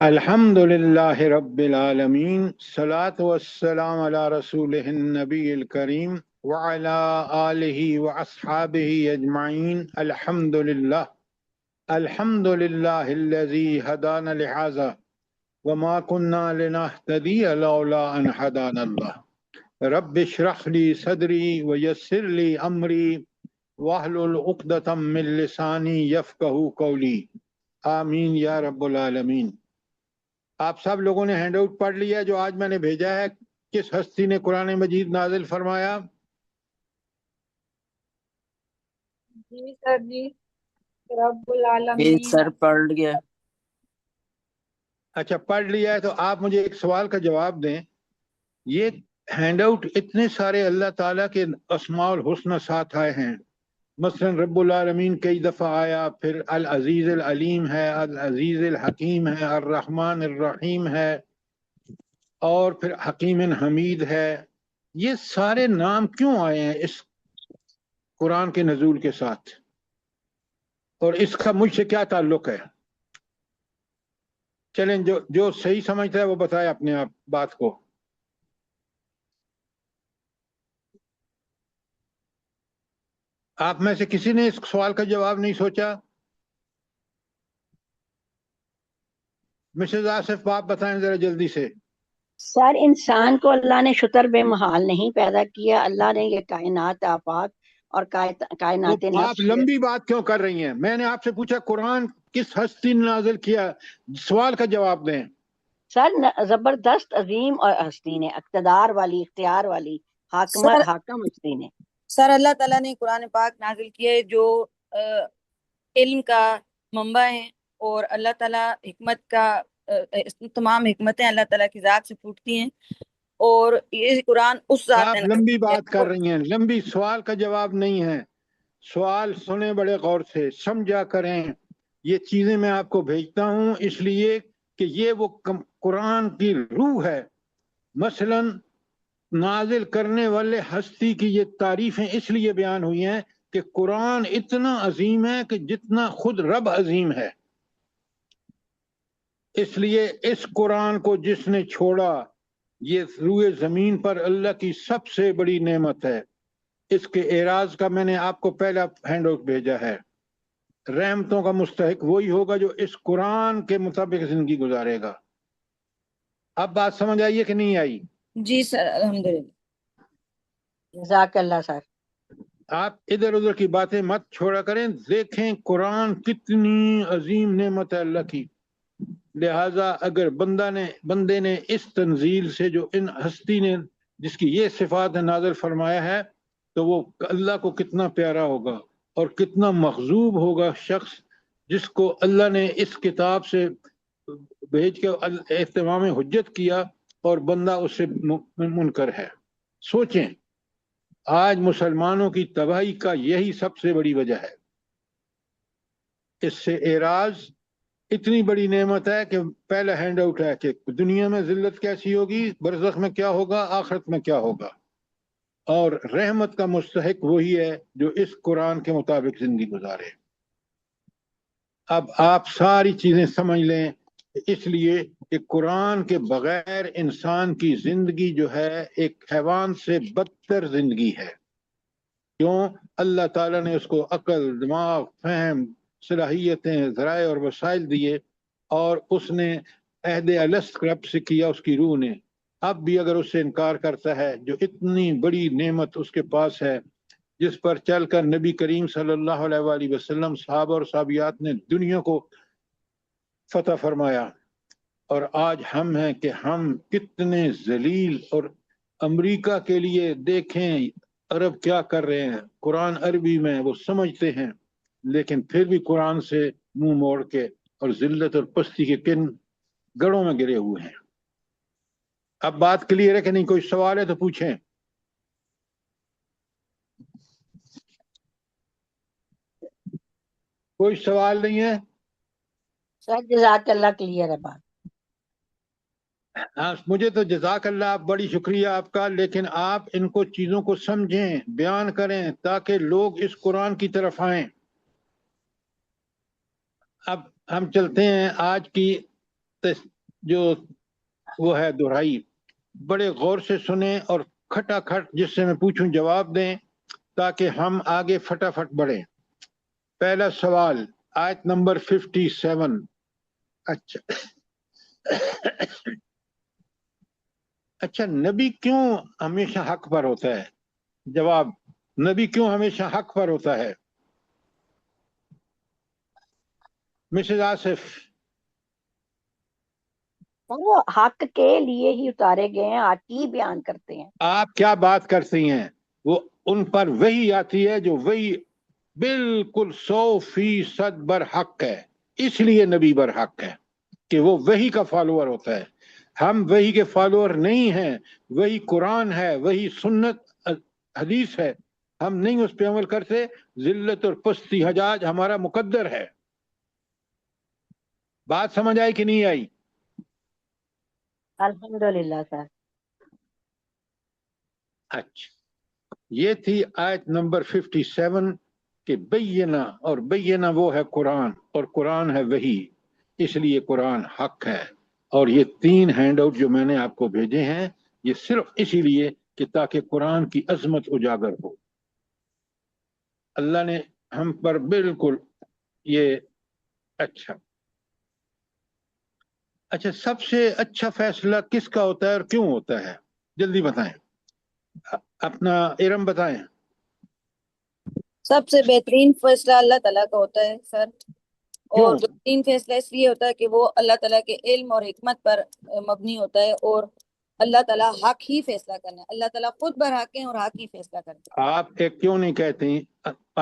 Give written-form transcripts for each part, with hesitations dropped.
الحمد للہ رب العالمین صلاۃ والسلام علی رسولہ النبی الکریم وعلی آلہ واصحابہ اجمعین الحمد للہ الذی ہدانا لہذا وما كنا لنهتدی لولا ان ہدانا اللہ رب اشرح لی صدری ویسر لی امری واحلل عقدۃ من لسانی یفقہوا قولی آمین یا رب العالمین۔ آپ سب لوگوں نے ہینڈ آؤٹ پڑھ لیا جو آج میں نے بھیجا ہے۔ کس ہستی نے قرآن مجید نازل فرمایا؟ جی سر جی، رب جی العالمین۔ سر پڑھ گیا۔ اچھا پڑھ لیا ہے تو آپ مجھے ایک سوال کا جواب دیں۔ یہ ہینڈ آؤٹ اتنے سارے اللہ تعالیٰ کے اسماء الحسنى ساتھ آئے ہیں، مثلا رب العالمین کئی دفعہ آیا، پھر العزیز العلیم ہے، العزیز الحکیم ہے، الرحمن الرحیم ہے، اور پھر حکیم حمید ہے۔ یہ سارے نام کیوں آئے ہیں اس قرآن کے نزول کے ساتھ، اور اس کا مجھ سے کیا تعلق ہے؟ چلیں جو صحیح سمجھتا ہے وہ بتائے اپنے آپ بات کو۔ آپ میں سے کسی نے اس سوال کا جواب نہیں سوچا؟ مسز آصف آپ بتائیں ذرا جلدی سے۔ سر انسان کو اللہ نے شتر بے محال نہیں پیدا کیا، اللہ نے یہ کائنات آفاق اور کائنات تو آپ لمبی بات کیوں کر رہی ہیں؟ میں نے آپ سے پوچھا قرآن کس ہستی نے نازل کیا، سوال کا جواب دیں۔ سر زبردست عظیم اور ہستی نے، اقتدار والی، اختیار والی، حاکم ہستی نے۔ سر اللہ تعالیٰ نے قرآن پاک نازل کیا ہے جو علم کا منبع ہے، اور اللہ تعالیٰ حکمت کا تمام حکمتیں اللہ تعالیٰ کی ذات سے پھوٹتی ہیں، اور یہ قرآن اس ذات آپ نے لمبی بات کر رہی ہیں، لمبی سوال کا جواب نہیں ہے۔ سوال سنیں بڑے غور سے، سمجھا کریں۔ یہ چیزیں میں آپ کو بھیجتا ہوں اس لیے کہ یہ وہ قرآن کی روح ہے۔ مثلا نازل کرنے والے ہستی کی یہ تعریفیں اس لیے بیان ہوئی ہیں کہ قرآن اتنا عظیم ہے کہ جتنا خود رب عظیم ہے۔ اس لیے اس قرآن کو جس نے چھوڑا، یہ روئے زمین پر اللہ کی سب سے بڑی نعمت ہے۔ اس کے اعراض کا میں نے آپ کو پہلا ہینڈ آؤٹ بھیجا ہے۔ رحمتوں کا مستحق وہی ہوگا جو اس قرآن کے مطابق زندگی گزارے گا۔ اب بات سمجھ آئیے کہ نہیں آئی؟ جی سر الحمدللہ۔ جزاک اللہ سر۔ آپ ادھر ادھر کی باتیں مت چھوڑا کریں، دیکھیں قرآن کتنی عظیم نعمت ہے اللہ کی۔ لہٰذا اگر بندے نے اس تنزیل سے جو ان ہستی نے جس کی یہ صفات نازل فرمایا ہے، تو وہ اللہ کو کتنا پیارا ہوگا اور کتنا مغضوب ہوگا شخص جس کو اللہ نے اس کتاب سے بھیج کے اہتمام حجت کیا اور بندہ اس سے منکر ہے۔ سوچیں، آج مسلمانوں کی تباہی کا یہی سب سے بڑی وجہ ہے۔ اس سے اعراض اتنی بڑی نعمت ہے کہ پہلا ہینڈ آؤٹ ہے کہ دنیا میں ذلت کیسی ہوگی، برزخ میں کیا ہوگا، آخرت میں کیا ہوگا، اور رحمت کا مستحق وہی ہے جو اس قرآن کے مطابق زندگی گزارے۔ اب آپ ساری چیزیں سمجھ لیں، اس لیے کہ قرآن کے بغیر انسان کی زندگی جو ہے ایک حیوان سے بدتر زندگی ہے۔ کیوں؟ اللہ تعالیٰ نے اس کو عقل، دماغ، فہم، صلاحیتیں، ذرائع اور وسائل دیے، اور اس نے عہد الست رب سے کیا اس کی روح نے۔ اب بھی اگر اس سے انکار کرتا ہے، جو اتنی بڑی نعمت اس کے پاس ہے جس پر چل کر نبی کریم صلی اللہ علیہ وآلہ وسلم، صحابہ اور صحابیات نے دنیا کو فتح فرمایا، اور آج ہم ہیں کہ ہم کتنے ذلیل۔ اور امریکہ کے لیے دیکھیں عرب کیا کر رہے ہیں، قرآن عربی میں وہ سمجھتے ہیں، لیکن پھر بھی قرآن سے منہ موڑ کے اور ذلت اور پستی کے کن گڑھوں میں گرے ہوئے ہیں۔ اب بات کلیئر ہے کہ نہیں؟ کوئی سوال ہے تو پوچھیں۔ کوئی سوال نہیں ہے؟ سر جزاک اللہ، کلیئر ہے بات۔ مجھے تو جزاک اللہ، بڑی شکریہ آپ کا، لیکن آپ ان کو چیزوں کو سمجھیں، بیان کریں تاکہ لوگ اس قرآن کی طرف آئیں۔ اب ہم چلتے ہیں آج کی جو وہ ہے دہرائی بڑے غور سے سنیں اور کھٹا کھٹ جس سے میں پوچھوں جواب دیں تاکہ ہم آگے فٹافٹ بڑھیں. پہلا سوال آیت نمبر 57. اچھا نبی کیوں ہمیشہ حق پر ہوتا ہے؟ جواب نبی کیوں ہمیشہ حق پر ہوتا ہے؟ مسز آصف. وہ حق کے لیے ہی اتارے گئے ہیں، حق ہی بیان کرتے ہیں. آپ کیا بات کرتی ہیں؟ وہ ان پر وہی آتی ہے جو وہی بالکل 100% برحق ہے، اس لیے نبی برحق ہے کہ وہ وہی کا فالوور ہوتا ہے. ہم وہی کے فالوور نہیں ہیں. وہی قرآن ہے، وہی سنت حدیث ہے، ہم نہیں اس پہ عمل کرتے. ذلت اور پستی حجاج ہمارا مقدر ہے. بات سمجھ آئی کہ نہیں آئی؟ الحمدللہ سر. اچھا یہ تھی آیت نمبر 57 کہ بینہ، اور بینہ وہ ہے قرآن اور قرآن ہے وحی، اس لیے قرآن حق ہے. اور یہ 3 ہینڈ آؤٹ جو میں نے آپ کو بھیجے ہیں یہ صرف اسی لیے کہ تاکہ قرآن کی عظمت اجاگر ہو. اللہ نے ہم پر بالکل یہ اچھا سب سے اچھا فیصلہ کس کا ہوتا ہے اور کیوں ہوتا ہے؟ جلدی بتائیں. اپنا ارم بتائیں. سب سے بہترین فیصلہ اللہ تعالیٰ کا ہوتا ہے سر. اور کیوں؟ بہترین فیصلہ اس لیے ہوتا ہے کہ وہ اللہ تعالیٰ کے علم اور حکمت پر مبنی ہوتا ہے، اور اللہ تعالیٰ حق ہی فیصلہ کرنا ہے. اللہ تعالیٰ خود برحق ہیں اور حق ہی فیصلہ کرتے ہیں. آپ ایک کیوں نہیں کہتے ہیں؟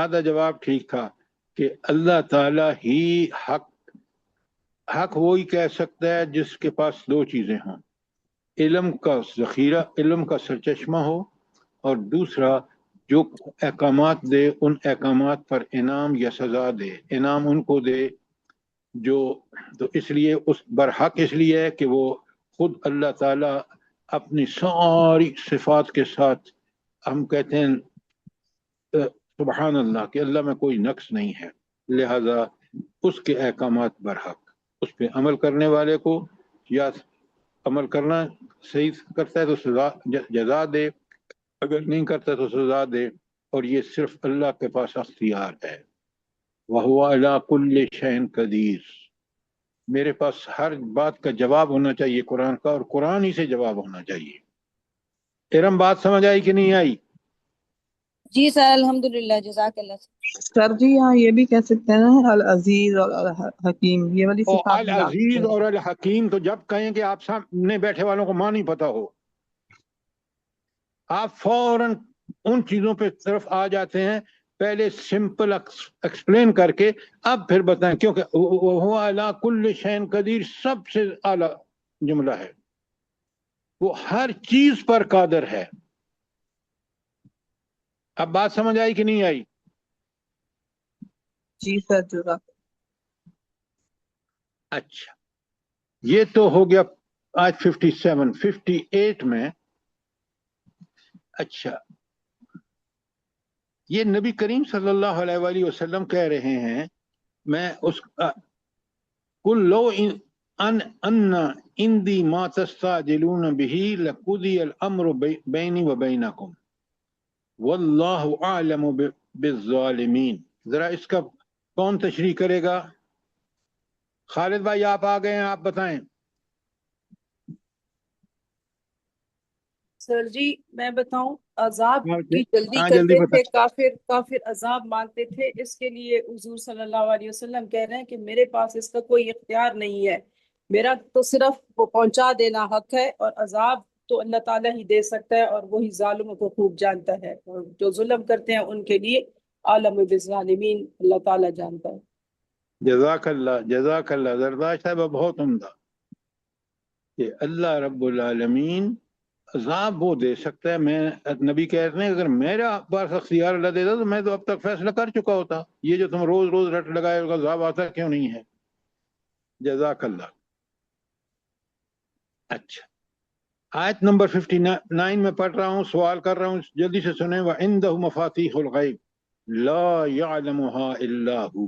آدھا جواب ٹھیک تھا کہ اللہ تعالیٰ ہی حق وہی کہہ سکتا ہے جس کے پاس 2 چیزیں ہوں: علم کا ذخیرہ، علم کا سرچشمہ ہو، اور دوسرا جو احکامات دے ان احکامات پر انعام یا سزا دے. انعام ان کو دے جو، تو اس لیے اس برحق اس لیے ہے کہ وہ خود اللہ تعالیٰ اپنی ساری صفات کے ساتھ، ہم کہتے ہیں سبحان اللہ کہ اللہ میں کوئی نقص نہیں ہے، لہذا اس کے احکامات برحق. اس پہ عمل کرنے والے کو یا عمل کرنا صحیح کرتا ہے تو سزا جزا دے، اگر نہیں کرتا تو سزا دے. اور یہ صرف اللہ کے پاس اختیار ہے. وَهُوَ عَلَىٰ كُلِّ شَيْءٍ قَدِيرٌ. میرے پاس ہر بات کا جواب ہونا چاہیے قرآن کا، اور قرآن ہی سے جواب ہونا چاہیے. ارم بات سمجھ آئی کہ نہیں آئی؟ جی سر الحمدللہ، جزاک اللہ. سر جی یہاں یہ بھی کہہ سکتے ہیں نا العزیز اور الحکیم، یہ والی اور صفات بھی لا سکتے العزیز ہیں. اور الحکیم تو جب کہیں کہ آپ سامنے بیٹھے والوں کو معنی پتا ہو، آپ فوراً ان چیزوں پہ طرف آ جاتے ہیں، پہلے سمپل ایکسپلین کر کے اب پھر بتائیں، کیونکہ وہ علی کل شیء قدیر سب سے اعلیٰ جملہ ہے. وہ ہر چیز پر قادر ہے. اب بات سمجھ آئی کہ نہیں آئی؟ جی سر جزاک. اچھا یہ تو ہو گیا آج 57. 58 میں اچھا یہ نبی کریم صلی اللہ علیہ وآلہ وسلم کہہ رہے ہیں، میں اس قل لو ان عندي ما تستعجلون به لقضي الامر بيني وبينكم والله اعلم بالظالمین. ذرا اس کا کون تشریح کرے گا؟ خالد بھائی آپ آ گئے ہیں، آپ بتائیں. سر جی میں بتاؤں، عذاب کی جلدی ہاں جلدی کرتے بتائیں. تھے، کافر عذاب مانگتے تھے. اس کے لیے حضور صلی اللہ علیہ وسلم کہہ رہے ہیں کہ میرے پاس اس کا کوئی اختیار نہیں ہے، میرا تو صرف وہ پہنچا دینا حق ہے، اور عذاب تو اللہ تعالیٰ ہی دے سکتا ہے، اور وہی ظالموں کو خوب جانتا ہے، اور جو ظلم کرتے ہیں ان کے لیے عالم بالظالمین اللہ تعالیٰ جانتا ہے. جزاک اللہ، جزاک اللہ. زرداشت صاحب بہت عمدہ کہ اللہ رب العالمین عذاب وہ دے سکتا ہے. میں نبی کہہ رہے ہیں اگر میرا پاس اختیار اللہ دیتا تو میں تو اب تک فیصلہ کر چکا ہوتا. یہ جو تم روز روز رٹ لگائے ہوگا عذاب آتا کیوں نہیں ہے؟ جزاک اللہ. اچھا آیت نمبر 59 میں پڑھ رہا ہوں، سوال کر رہا ہوں، جلدی سے سنیں. وَعِندَهُ مَفَاتِيحُ الْغَيْبِ لَا يَعْلَمُهَا إِلَّا هُوَ.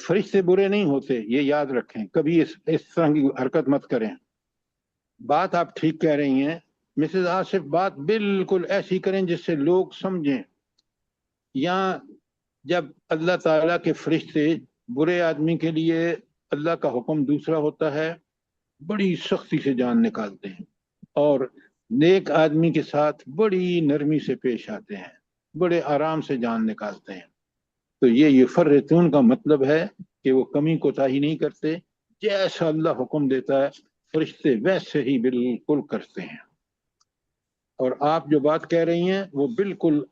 فرشتے برے نہیں ہوتے، یہ یاد رکھیں، کبھی اس طرح کی حرکت مت کریں۔ بات آپ ٹھیک کہہ رہی ہیں مسز آصف، بات بالکل ایسی کریں جس سے لوگ سمجھیں۔ یہاں جب اللہ تعالیٰ کے فرشتے برے آدمی کے لیے اللہ کا حکم دوسرا ہوتا ہے، بڑی سختی سے جان نکالتے ہیں، اور نیک آدمی کے ساتھ بڑی نرمی سے پیش آتے ہیں، بڑے آرام سے جان نکالتے ہیں۔ تو یہ یفرطون کا مطلب ہے کہ وہ کمی کوتاہی نہیں کرتے، جیسا اللہ حکم دیتا ہے فرشتے ویسے ہی بالکل کرتے ہیں۔ اور آپ جو بات کہہ رہی ہیں وہ بالکل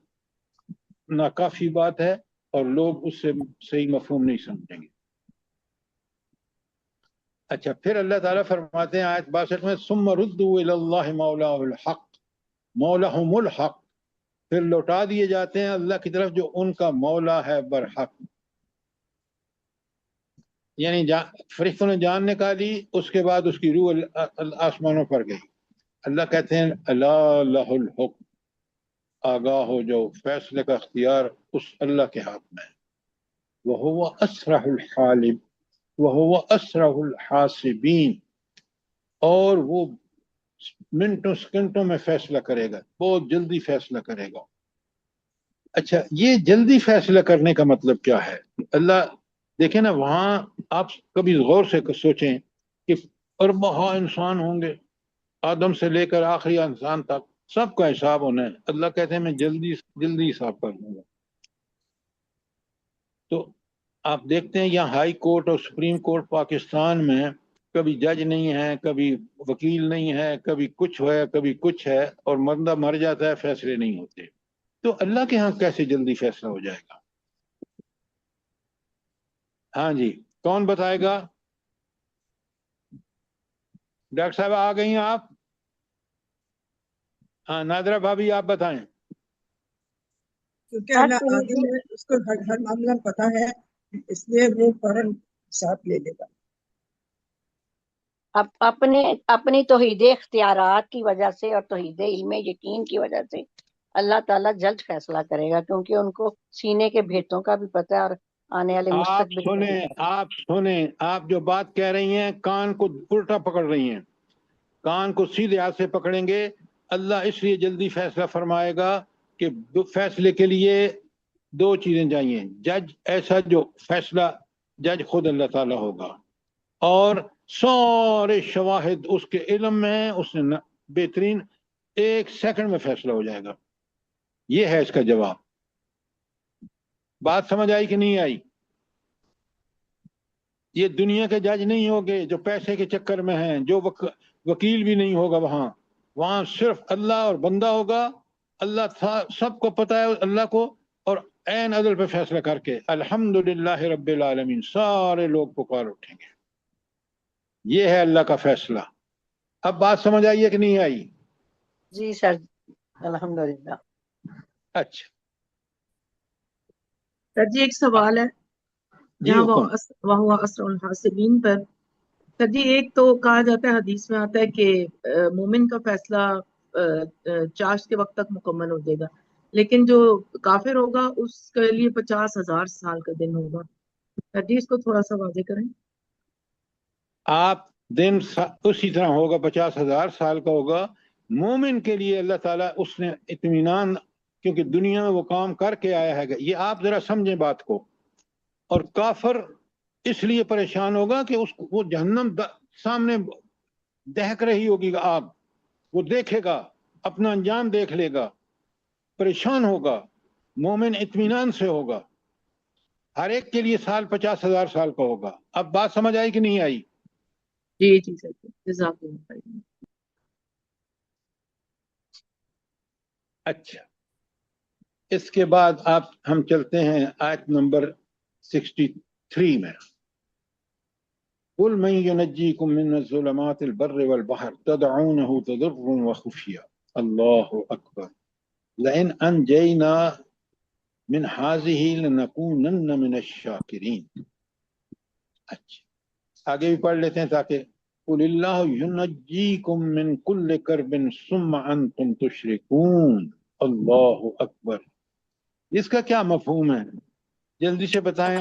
ناکافی بات ہے، اور لوگ اس سے صحیح مفہوم نہیں سمجھیں گے۔ اچھا، پھر اللہ تعالیٰ فرماتے ہیں آیت 62 میں ثم ردوا الی اللہ مولاہ الحق، مولاہم الحق، پھر لوٹا دیے جاتے ہیں اللہ کی طرف جو ان کا مولا ہے برحق۔ یعنی فرشتوں نے جان نکالی، اس کے بعد اس کی روح آسمانوں پر گئی۔ اللہ کہتے ہیں الا لہ الحکم، آگاہ ہو جو فیصلے کا اختیار اس اللہ کے ہاتھ میں ہے۔ وہو اسرع الحالب وہو اسرع الحاسبین، اور وہ منٹوں سیکنڈوں میں فیصلہ کرے گا، بہت جلدی فیصلہ کرے گا۔ اچھا، یہ جلدی فیصلہ کرنے کا مطلب کیا ہے؟ اللہ دیکھیں نا، وہاں آپ کبھی غور سے سوچیں کہ اربعہ انسان ہوں گے، آدم سے لے کر آخری انسان تک، سب کا حساب ہونا ہے۔ اللہ کہتے ہیں میں جلدی جلدی حساب کر لوں گا۔ تو آپ دیکھتے ہیں یہاں ہائی کورٹ اور سپریم کورٹ پاکستان میں کبھی جج نہیں ہے، کبھی وکیل نہیں ہے، کبھی کچھ ہے کبھی کچھ ہے، اور بندہ مر جاتا ہے، فیصلے نہیں ہوتے۔ تو اللہ کے ہاں کیسے جلدی فیصلہ ہو جائے گا؟ ہاں جی، کون بتائے گا؟ ڈاکٹر صاحب آ گئی ہیں آپ؟ ہاں نادرہ بھابھی آپ بتائیں۔ کیونکہ اللہ عالم ہے، اس کو ہر معاملہ پتا ہے، اس لیے وہ فوراً ساتھ لے لے گا۔ اپنی توحید اختیارات کی وجہ سے اور توحید علم یقین کی وجہ سے اللہ تعالیٰ جلد فیصلہ کرے گا، کیونکہ ان کو سینے کے بھیتوں کا بھی پتہ ہے اور آنے والے مستقبل کا بھی پتہ ہے۔ آپ سنیں، آپ جو بات کہہ رہی ہیں کان کو الٹا پکڑ رہی ہیں، کان کو سیدھے ہاتھ سے پکڑیں گے۔ اللہ اس لیے جلدی فیصلہ فرمائے گا کہ فیصلے کے لیے دو چیزیں چاہیے، جج ایسا جو فیصلہ جج خود اللہ تعالیٰ ہوگا، اور سارے شواہد اس کے علم میں ہیں، اس نے بہترین، 1 سیکنڈ میں فیصلہ ہو جائے گا۔ یہ ہے اس کا جواب۔ بات سمجھ آئی کہ نہیں آئی؟ یہ دنیا کے جج نہیں ہوگے جو پیسے کے چکر میں ہیں، جو وکیل بھی نہیں ہوگا وہاں صرف اللہ اور بندہ ہوگا۔ اللہ سب کو پتہ ہے اللہ کو، اور عین عدل پہ فیصلہ کر کے الحمدللہ رب العالمین سارے لوگ پکار اٹھیں گے۔ یہ ہے اللہ کا فیصلہ۔ اب بات سمجھ آئی ہے کہ نہیں آئی؟ جی سر، الحمدللہ۔ اچھا سر جی ایک سوال ہے جی، جہاں حکم۔ وہو اسرع الحاسبین پر۔ سر جی ایک تو کہا جاتا ہے، حدیث میں آتا ہے کہ مومن کا فیصلہ چاشت کے وقت تک مکمل ہو جائے گا، لیکن جو کافر ہوگا اس کے لیے 50,000 سال کا دن ہوگا۔ سر جی اس کو تھوڑا سا واضح کریں۔ آپ دن اسی طرح ہوگا، 50,000 سال کا ہوگا۔ مومن کے لیے اللہ تعالیٰ اس نے اطمینان، کیونکہ دنیا میں وہ کام کر کے آیا ہے، یہ آپ ذرا سمجھیں بات کو۔ اور کافر اس لیے پریشان ہوگا کہ وہ جہنم سامنے دہک رہی ہوگی آگ، وہ دیکھے گا، اپنا انجام دیکھ لے گا، پریشان ہوگا۔ مومن اطمینان سے ہوگا، ہر ایک کے لیے سال 50,000 سال کا ہوگا۔ اب بات سمجھ آئی کہ نہیں آئی؟ جی جی سر جی، جزاک اللہ خیر۔ اچھا، اس کے بعد ہم چلتے ہیں آیت نمبر 63 میں۔ قل من ينجيكم من الظلمات البر والبحر تدعونه تضرعا وخفيا الله أكبر لئن أنجينا من هذه لنكونن من الشاكرين۔ اچھا آگے بھی پڑھ لیتے ہیں تاکہ قل اللہ ينجيكم من كل كرب ثم أنتم تشركون اللہ اکبر۔ اس کا کیا مفہوم ہے؟ جلدی سے بتائیں۔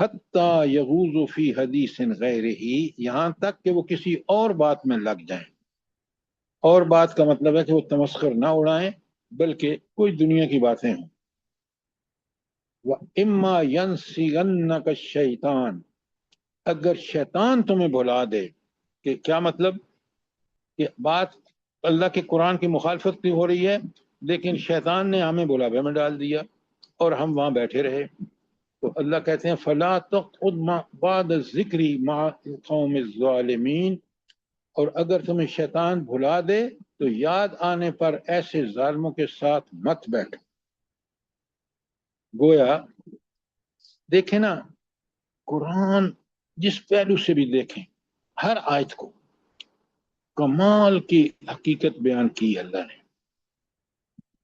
حتی یغوض فی حدیث غیرہ، یہاں تک کہ وہ کسی اور بات میں لگ جائیں. اور بات کا مطلب ہے کہ وہ تمسخر نہ اڑائیں بلکہ کوئی دنیا کی باتیں ہوں. وَإِمَّا يَنْسِغَنَّكَ الشَّيْطَانُ، اگر شیطان تمہیں بھلا دے، کہ کیا مطلب کہ بات اللہ کے قرآن کی مخالفت کی ہو رہی ہے لیکن شیطان نے ہمیں بھلاوے میں ڈال دیا اور ہم وہاں بیٹھے رہے، تو اللہ کہتے ہیں فَلَا تَقْعُدْ بَعْدَ الذِّكْرِ مَعَ الْقَوْمِ الظَّالِمِينَ، اور اگر تمہیں شیطان بھلا دے تو یاد آنے پر ایسے ظالموں کے ساتھ مت بیٹھو. گویا دیکھیں نا، قرآن جس پہلو سے بھی دیکھیں، ہر آیت کو کمال کی حقیقت بیان کی اللہ نے.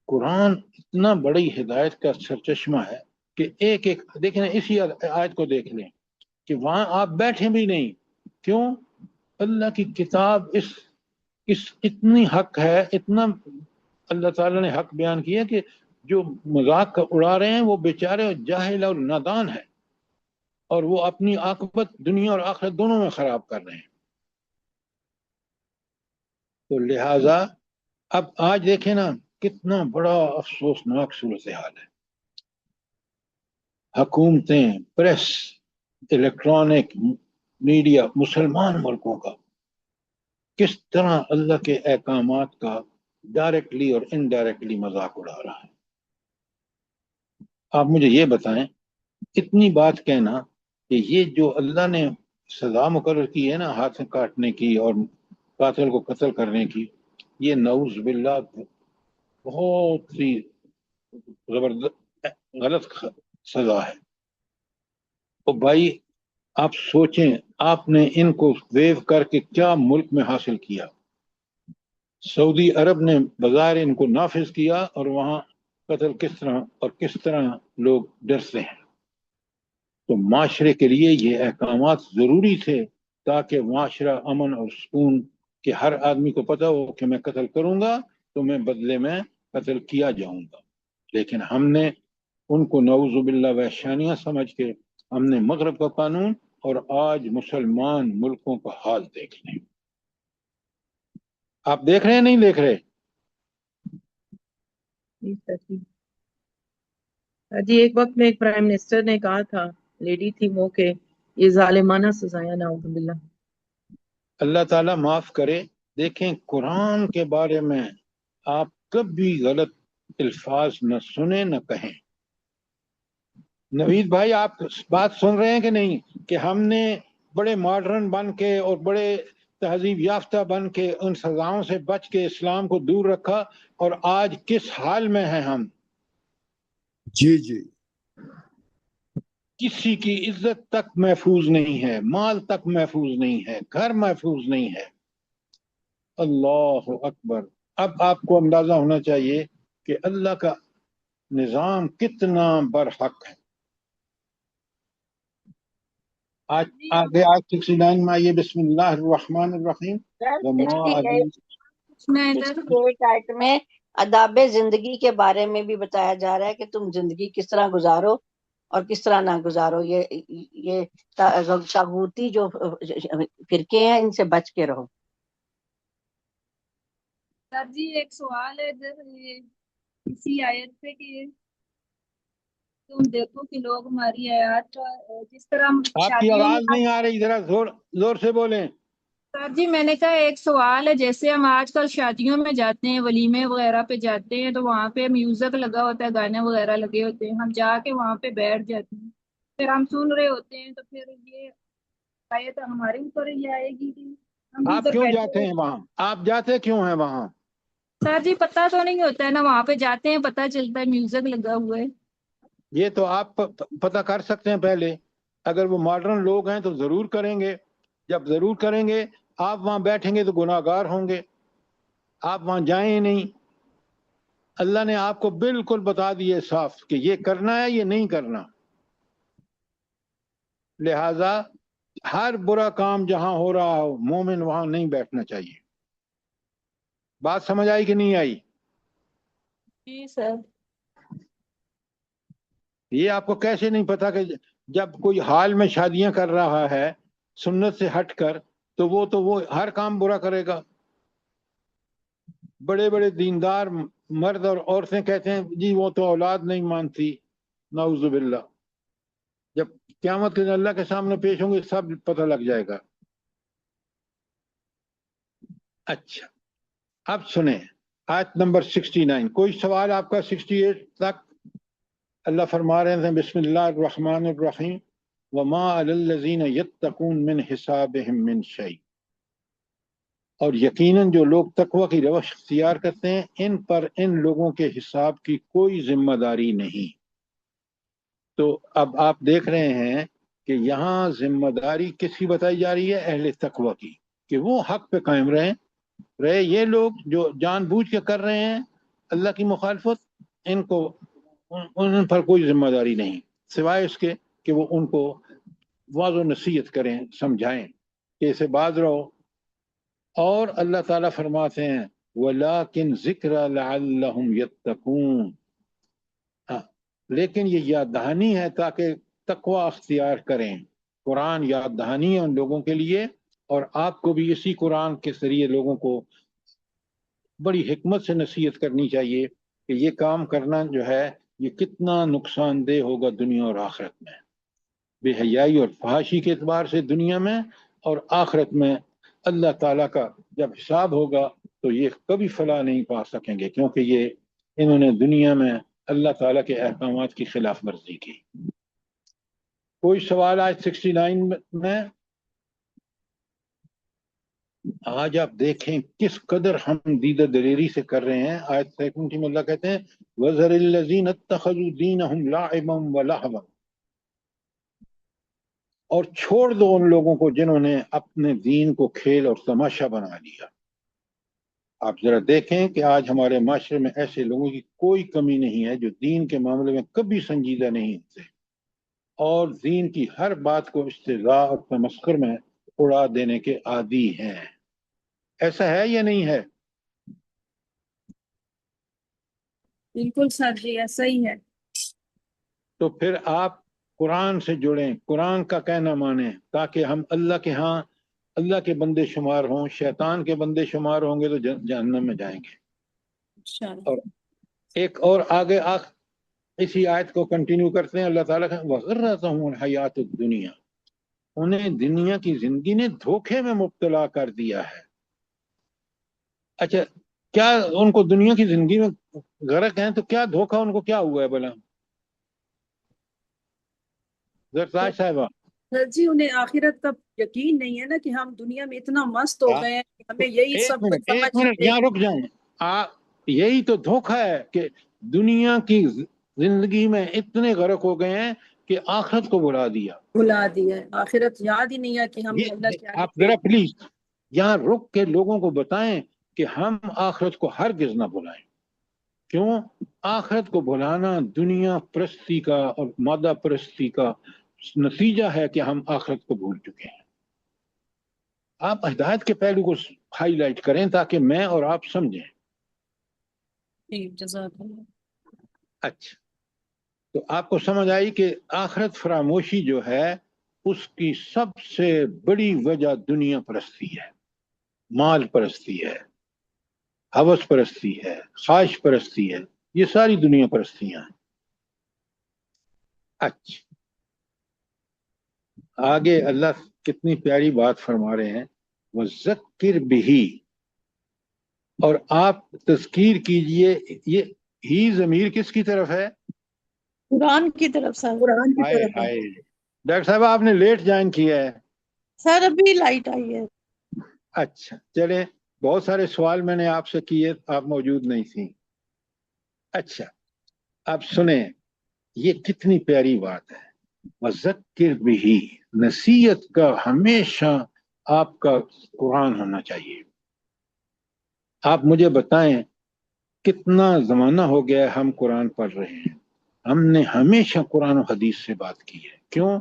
قرآن اتنا بڑی ہدایت کا سرچشمہ ہے کہ ایک ایک دیکھیں نا، اسی آیت کو دیکھ لیں کہ وہاں آپ بیٹھیں بھی نہیں. کیوں؟ اللہ کی کتاب اس اتنی حق ہے، اتنا اللہ تعالیٰ نے حق بیان کیا کہ جو مذاق اڑا رہے ہیں وہ بیچارے جاہل اور نادان ہیں، اور وہ اپنی عاقبت دنیا اور آخرت دونوں میں خراب کر رہے ہیں. تو لہذا اب آج دیکھیں نا کتنا بڑا افسوسناک صورتحال ہے. حکومتیں، پریس، الیکٹرانک میڈیا مسلمان ملکوں کا کس طرح اللہ کے احکامات کا ڈائریکٹلی اور انڈائریکٹلی مذاق اڑا رہا ہے. آپ مجھے یہ بتائیں، اتنی بات کہنا کہ یہ جو اللہ نے سزا مقرر کی ہے نا ہاتھ کاٹنے کی اور قاتل کو قتل کرنے کی، یہ نعوذ باللہ بہت سی زبردست غلط سزا ہے. تو بھائی آپ سوچیں، آپ نے ان کو ویو کر کے کیا ملک میں حاصل کیا. سعودی عرب نے بظاہر ان کو نافذ کیا اور وہاں قتل کس طرح لوگ ڈرتے ہیں. تو معاشرے کے لیے یہ احکامات ضروری تھے تاکہ معاشرہ امن اور سکون، کہ ہر آدمی کو پتہ ہو کہ میں قتل کروں گا تو میں بدلے میں قتل کیا جاؤں گا. لیکن ہم نے ان کو نعوذ باللہ وحشانیہ سمجھ کے ہم نے مغرب کا قانون اور آج مسلمان ملکوں کا حال دیکھ لیں. آپ دیکھ رہے ہیں نہیں دیکھ رہے؟ جی ایک وقت میں ایک پرائم منسٹر نے کہا تھا، لیڈی تھی وہ، کہ یہ ظالمانہ سزائیں نعوذ باللہ. اللہ تعالیٰ معاف کرے. دیکھیں قرآن کے بارے میں آپ کبھی غلط الفاظ نہ سنیں نہ کہیں. نوید بھائی آپ بات سن رہے ہیں کہ نہیں، کہ ہم نے بڑے ماڈرن بن کے اور بڑے تہذیب یافتہ بن کے ان سزاؤں سے بچ کے اسلام کو دور رکھا، اور آج کس حال میں ہیں ہم. جی جی، کسی کی عزت تک محفوظ نہیں ہے، مال تک محفوظ نہیں ہے، گھر محفوظ نہیں ہے. اللہ اکبر. اب آپ کو اندازہ ہونا چاہیے کہ اللہ کا نظام کتنا برحق ہے. آج آگے آج 69 میں آئیے. بسم اللہ الرحمن الرحیم. وما علیہ 68 آیت میں آداب زندگی کے بارے میں بھی بتایا جا رہا ہے کہ تم زندگی کس طرح گزارو اور کس طرح نہ گزارو. یہ طاغوتی جو فرقے ہیں ان سے بچ کے رہو. سر جی ایک سوال ہے اسی آیت پہ کہ تم دیکھو کہ لوگ ہماری آیات کا جس طرح آپ کی شادیوں آواز میں. نہیں آ رہی، ذرا زور سے بولیں. سر جی میں نے کہا ایک سوال ہے، جیسے ہم آج کل شادیوں میں جاتے ہیں، ولیمے وغیرہ پہ جاتے ہیں تو وہاں پہ میوزک لگا ہوتا ہے، گانے وغیرہ لگے ہوتے ہیں، ہم جا کے وہاں پہ بیٹھ جاتے ہیں، پھر ہم سن رہے ہوتے ہیں، تو پھر یہ آیت ہمارے اوپر ہی آئے گی کہ ہم بھی آپ ادھر کیوں بیٹھے جاتے ہوئے. ہیں وہاں؟ آپ جاتے کیوں ہیں وہاں؟ سر جی پتہ تو نہیں ہوتا ہے نا، وہاں پہ جاتے ہیں پتہ چلتا ہے میوزک لگا ہوا ہے. یہ تو آپ پتہ کر سکتے ہیں پہلے. اگر وہ ماڈرن لوگ ہیں تو ضرور کریں گے. جب ضرور کریں گے آپ وہاں بیٹھیں گے تو گناہ گار ہوں گے. آپ وہاں جائیں ہی نہیں. اللہ نے آپ کو بالکل بتا دیے صاف کہ یہ کرنا ہے، یہ نہیں کرنا. لہذا ہر برا کام جہاں ہو رہا ہو مومن وہاں نہیں بیٹھنا چاہیے. بات سمجھ آئی کہ نہیں آئی؟ جی سر. یہ آپ کو کیسے نہیں پتا کہ جب کوئی حال میں شادیاں کر رہا ہے سنت سے ہٹ کر تو وہ ہر کام برا کرے گا. بڑے بڑے دیندار مرد اور عورتیں کہتے ہیں جی وہ تو اولاد نہیں مانتی. نعوذ باللہ. جب قیامت کے دن اللہ کے سامنے پیش ہوں گے سب پتہ لگ جائے گا. اچھا اب سنیں آیت نمبر 69. کوئی سوال آپ کا 68 تک؟ اللہ فرما رہے ہیں بسم اللہ الرحمن الرحیم وما علی الذین یتقون من حسابہم من شیء. اور یقیناً جو لوگ تقوی کی روش اختیار کرتے ہیں ان پر ان لوگوں کے حساب کی کوئی ذمہ داری نہیں. تو اب آپ دیکھ رہے ہیں کہ یہاں ذمہ داری کس کی بتائی جا رہی ہے؟ اہل تقوی کی، کہ وہ حق پہ قائم رہیں. یہ لوگ جو جان بوجھ کے کر رہے ہیں اللہ کی مخالفت، ان پر کوئی ذمہ داری نہیں سوائے اس کے کہ وہ ان کو واضح نصیحت کریں، سمجھائیں کہ اسے باز رہو. اور اللہ تعالیٰ فرماتے ہیں وَلَٰكِنْ ذِكْرَ لَعَلَّهُمْ يَتَّقُونَ. لیکن یہ یاد دہانی ہے تاکہ تقوی اختیار کریں. قرآن یاد دہانی ہے ان لوگوں کے لیے، اور آپ کو بھی اسی قرآن کے ذریعے لوگوں کو بڑی حکمت سے نصیحت کرنی چاہیے کہ یہ کام کرنا جو ہے یہ کتنا نقصان دہ ہوگا دنیا اور آخرت میں، بے حیائی اور فحاشی کے اعتبار سے دنیا میں، اور آخرت میں اللہ تعالیٰ کا جب حساب ہوگا تو یہ کبھی فلاح نہیں پا سکیں گے، کیونکہ انہوں نے دنیا میں اللہ تعالیٰ کے احکامات کی خلاف ورزی کی. کوئی سوال آج 69 میں؟ آج آپ دیکھیں کس قدر ہم دیدہ دلیری سے کر رہے ہیں. آیت 70 میں اللہ کہتے ہیں وَذَرِ الَّذِينَ اتَّخَذُوا دِينَهُمْ لَعِبًا وَلَهْوًا. اور چھوڑ دو ان لوگوں کو جنہوں نے اپنے دین کو کھیل اور تماشا بنا لیا. آپ ذرا دیکھیں کہ آج ہمارے معاشرے میں ایسے لوگوں کی کوئی کمی نہیں ہے جو دین کے معاملے میں کبھی سنجیدہ نہیں ہوتے اور دین کی ہر بات کو استہزاء اور تمسخر میں اڑا دینے کے عادی ہیں. ایسا ہے یا نہیں ہے؟ بالکل سر جی ایسا ہی ہے. تو پھر آپ قرآن سے جڑیں، قرآن کا کہنا مانیں تاکہ ہم اللہ کے ہاں اللہ کے بندے شمار ہوں. شیطان کے بندے شمار ہوں گے تو جہنم میں جائیں گے. انشاءاللہ. اور ایک اور آگے اسی آیت کو کنٹینیو کرتے ہیں. اللہ تعالیٰ کہ وَغَرَّتْهُمُ الْحَيَاةُ الدُّنْيَا. انہیں دنیا کی زندگی نے دھوکے میں مبتلا کر دیا ہے. اچھا کیا ان کو دنیا کی زندگی میں غرق ہیں تو کیا دھوکہ ان کو کیا ہوا ہے بھلا؟ زرتاج صاحبہ. سر جی انہیں آخرت کا یقین نہیں ہے نا کہ ہم دنیا میں اتنا مست ہو گئے ہیں کہ ہمیں یہی سب کچھ ایک سمجھ منٹ یہاں رک جائیں. یہی تو دھوکہ ہے کہ دنیا کی زندگی میں اتنے غرق ہو گئے ہیں کہ آخرت کو بھلا دیا ہے. آخرت یاد ہی نہیں ہے کہ ہم اللہ کے آگے آپ ذرا پلیز یہاں رک کے لوگوں کو بتائیں کہ ہم آخرت کو ہرگز نہ بھلائیں. کیوں؟ آخرت کو بھلانا دنیا پرستی کا اور مادہ پرستی کا نتیجہ ہے کہ ہم آخرت کو بھول چکے ہیں. آپ ہدایت کے پہلو کو ہائی لائٹ کریں تاکہ میں اور آپ سمجھیں. جزاک اللہ. اچھا تو آپ کو سمجھ آئی کہ آخرت فراموشی جو ہے اس کی سب سے بڑی وجہ دنیا پرستی ہے، مال پرستی ہے، ہوس پرستی ہے، خواہش پرستی ہے. یہ ساری دنیا پرستیاں ہیں. اچھا آگے اللہ کتنی پیاری بات فرما رہے ہیں وَذَكِّرْ بِهِ. اور آپ تذکیر کیجئے. یہ ہی ضمیر کس کی طرف ہے؟ قرآن کی طرف سر. قرآن کی ہائے طرف ہے. ہائے ڈاکٹر صاحب آپ نے لیٹ جوائن کیا ہے. سر ابھی لائٹ آئی ہے. اچھا چلیں بہت سارے سوال میں نے آپ سے کیے آپ موجود نہیں تھیں. اچھا آپ سنیں یہ کتنی پیاری بات ہے. وَذَكِّرْ بِهِ. نصیحت کا ہمیشہ آپ کا قرآن ہونا چاہیے. آپ مجھے بتائیں کتنا زمانہ ہو گیا ہم قرآن پڑھ رہے ہیں. ہم نے ہمیشہ قرآن و حدیث سے بات کی ہے. کیوں؟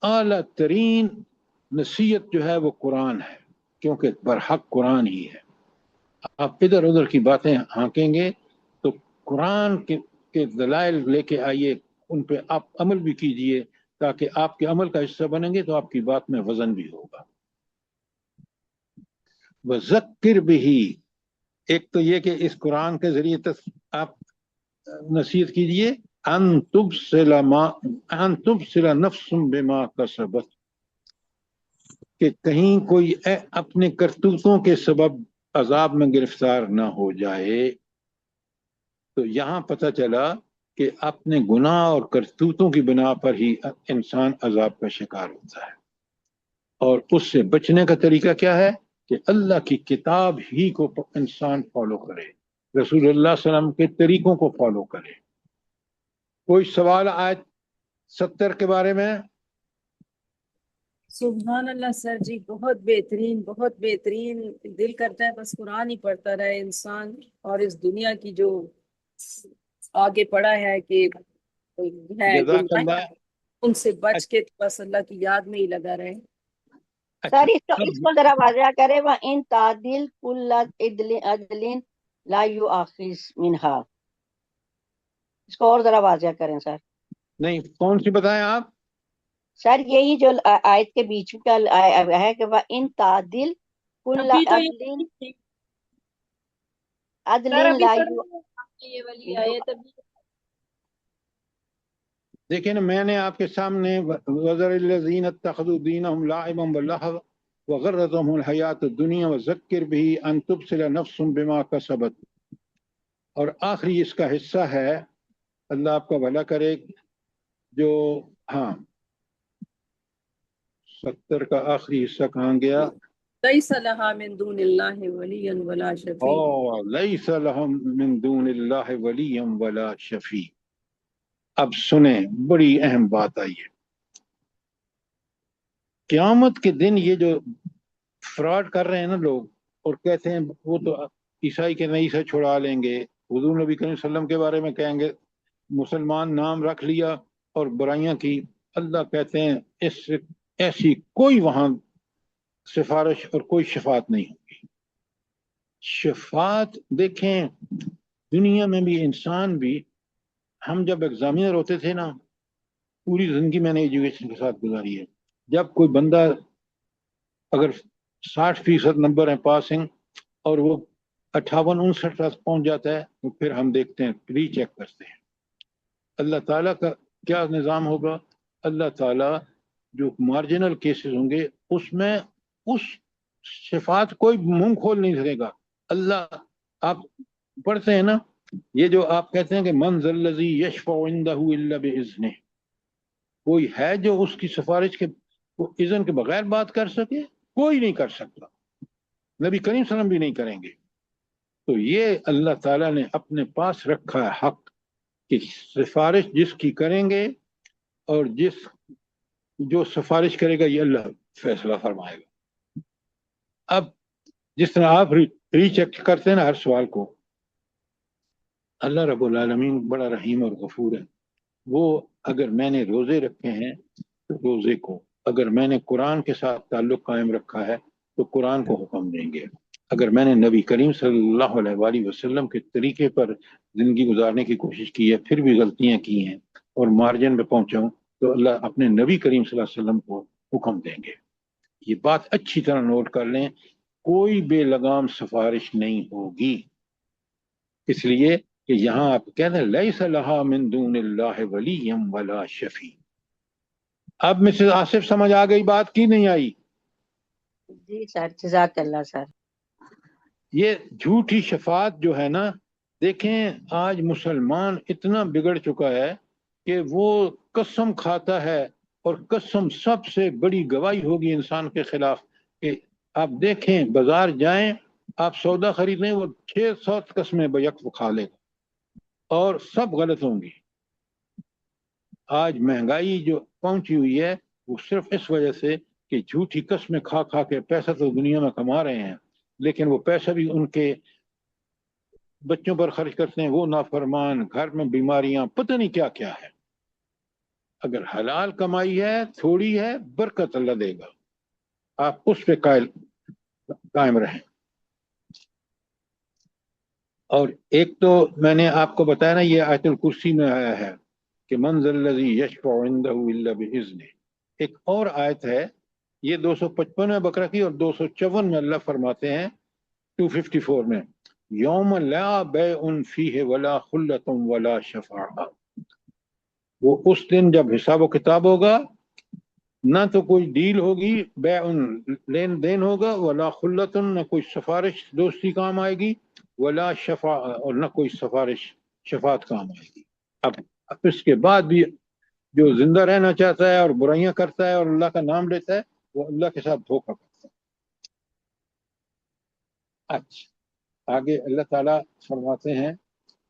اعلیٰ ترین نصیحت جو ہے وہ قرآن ہے کیونکہ برحق قرآن ہی ہے. آپ ادھر ادھر کی باتیں ہانکیں گے تو قرآن کے دلائل لے کے آئیے، ان پہ آپ عمل بھی کیجئے تاکہ آپ کے عمل کا حصہ بنیں گے تو آپ کی بات میں وزن بھی ہوگا. وذکر بھی، ایک تو یہ کہ اس قرآن کے ذریعے آپ نصیحت کیجئے ان تبصر نفس بما کسبت، کہ کہیں کوئی اپنے کرتوتوں کے سبب عذاب میں گرفتار نہ ہو جائے. تو یہاں پتہ چلا کہ اپنے گناہ اور کرتوتوں کی بنا پر ہی انسان عذاب کا شکار ہوتا ہے، اور اس سے بچنے کا طریقہ کیا ہے کہ اللہ کی کتاب ہی کو انسان فالو کرے، رسول اللہ صلی اللہ علیہ وسلم کے طریقوں کو فالو کرے. کوئی سوال آیت 70 کے بارے میں؟ سبحان اللہ سر جی، بہت بہترین، بہت بہترین. دل کرتا ہے بس قرآن ہی پڑھتا رہے انسان، اور اس دنیا کی جو آگے پڑا ہے کہ ہے جزاک اللہ. ان سے بچ کے بس اللہ کی یاد میں ہی لگا رہے. سر اس کو ذرا واضح کرے، وَإِن تَعْدِلْ كُلَّ عَدْلٍ لَا يُؤَخِذْ مِنْهَا، اس کو اور ذرا واضح کریں سر. نہیں، کون سی بتائیں آپ؟ سر یہی جو آیت کے بیچ کا ہے کہ وَإِن تَعْدِلْ كُلَّ ابھی تو عَدْلٍ لَا یہ والی آیت ابھی دیکھیں نا، میں نے آپ کے سامنے وَذَرِ الَّذِينَ اتَّخَذُوا دِينَهُمْ لَعِبًا وَلَهْوًا وَغَرَّتْهُمُ الْحَيَاةُ الدُّنْيَا وَذَكِّرْ بِهِ أَن تُبْصِرَ نَفْسٌ بِمَا كَسَبَتْ. اور آخری اس کا حصہ ہے، اللہ آپ کا بھلا کرے، جو 70 کا آخری حصہ کہاں گیا؟ لَيْسَ لَهَا مِن دُونِ اللَّهِ وَلِيٌّ وَلَا شَفِيعٌ. لَيْسَ لَهُم مِّن دُونِ اللَّهِ وَلِيٌّ وَلَا شَفِيعٌ. اب سنیں، بڑی اہم بات آئی ہے. قیامت کے دن یہ جو فراڈ کر رہے ہیں نا لوگ، اور کہتے ہیں وہ تو عیسائی کے نئی سے چھڑا لیں گے، حضور نبی کریم صلی اللہ علیہ وسلم کے بارے میں کہیں گے مسلمان نام رکھ لیا اور برائیاں کی. اللہ کہتے ہیں ایسی کوئی وہاں سفارش اور کوئی شفاعت نہیں ہوگی. شفاعت دیکھیں، دنیا میں بھی انسان بھی، ہم جب ایگزامینر ہوتے تھے نا، پوری زندگی میں نے ایجوکیشن کے ساتھ گزاری ہے، جب کوئی بندہ اگر 60% نمبر ہیں پاسنگ اور وہ 58-59 تک پہنچ جاتا ہے، تو پھر ہم دیکھتے ہیں، ری چیک کرتے ہیں. اللہ تعالیٰ کا کیا نظام ہوگا؟ اللہ تعالیٰ جو مارجنل کیسز ہوں گے اس میں اس شفاعت کوئی منہ کھول نہیں سکے گا. اللہ، آپ پڑھتے ہیں نا، یہ جو آپ کہتے ہیں کہ من ذا الذی یشفع عندہ الا باذنہ، کوئی ہے جو اس کی سفارش کے اذن کے بغیر بات کر سکے؟ کوئی نہیں کر سکتا، نبی کریم صلی اللہ علیہ وسلم بھی نہیں کریں گے. تو یہ اللہ تعالیٰ نے اپنے پاس رکھا ہے حق کہ سفارش جس کی کریں گے، اور جو سفارش کرے گا یہ اللہ فیصلہ فرمائے گا. اب جس طرح آپ ری چیک کرتے ہیں نا ہر سوال کو، اللہ رب العالمین بڑا رحیم اور غفور ہے. وہ اگر میں نے روزے رکھے ہیں تو روزے کو، اگر میں نے قرآن کے ساتھ تعلق قائم رکھا ہے تو قرآن کو حکم دیں گے. اگر میں نے نبی کریم صلی اللہ علیہ وآلہ وسلم کے طریقے پر زندگی گزارنے کی کوشش کی ہے، پھر بھی غلطیاں کی ہیں اور مارجن پہ پہنچاؤں، تو اللہ اپنے نبی کریم صلی اللہ علیہ وسلم کو حکم دیں گے. یہ بات اچھی طرح نوٹ کر لیں، کوئی بے لگام سفارش نہیں ہوگی. اس لیے کہ یہاں آپ کہتے ہیں لیس لہا من دون اللہ ولی ولا شفیع. اب مسز آصف سمجھ آ گئی بات کی نہیں آئی؟ جی سر، جزاک اللہ سر. یہ جھوٹی شفاعت جو ہے نا، دیکھیں آج مسلمان اتنا بگڑ چکا ہے کہ وہ قسم کھاتا ہے، اور قسم سب سے بڑی گواہی ہوگی انسان کے خلاف. کہ آپ دیکھیں، بازار جائیں، آپ سودا خریدیں، وہ 600 قسمیں بیک کھا لے گا اور سب غلط ہوں گی. آج مہنگائی جو پہنچی ہوئی ہے وہ صرف اس وجہ سے کہ جھوٹی قسمیں کھا کھا کے پیسہ تو دنیا میں کما رہے ہیں، لیکن وہ پیسہ بھی ان کے بچوں پر خرچ کرتے ہیں، وہ نافرمان، گھر میں بیماریاں، پتہ نہیں کیا کیا ہے. اگر حلال کمائی ہے، تھوڑی ہے، برکت اللہ دے گا، آپ اس پہ قائم رہیں. اور ایک تو میں نے آپ کو بتایا نا، یہ آیت الکرسی میں آیا ہے کہ من ذا الذی یشفع عندہ الا بإذنہ. ایک اور آیت ہے، یہ 255 میں بقرہ کی اور 254 میں اللہ فرماتے ہیں 254 میں، یوم لا بیع فیہ ولا خلۃ ولا شفاعہ. وہ اس دن جب حساب و کتاب ہوگا، نہ تو کوئی ڈیل ہوگی، بیع لین دین ہوگا، ولا خلۃ نہ کوئی سفارش دوستی کام آئے گی، ولا شفاعہ اور نہ کوئی سفارش شفاعت کام آئے گی. اب اس کے بعد بھی جو زندہ رہنا چاہتا ہے اور برائیاں کرتا ہے اور اللہ کا نام لیتا ہے وہ اللہ کے ساتھ دھوکہ کرتا ہے. اچھا آگے اللہ تعالیٰ فرماتے ہیں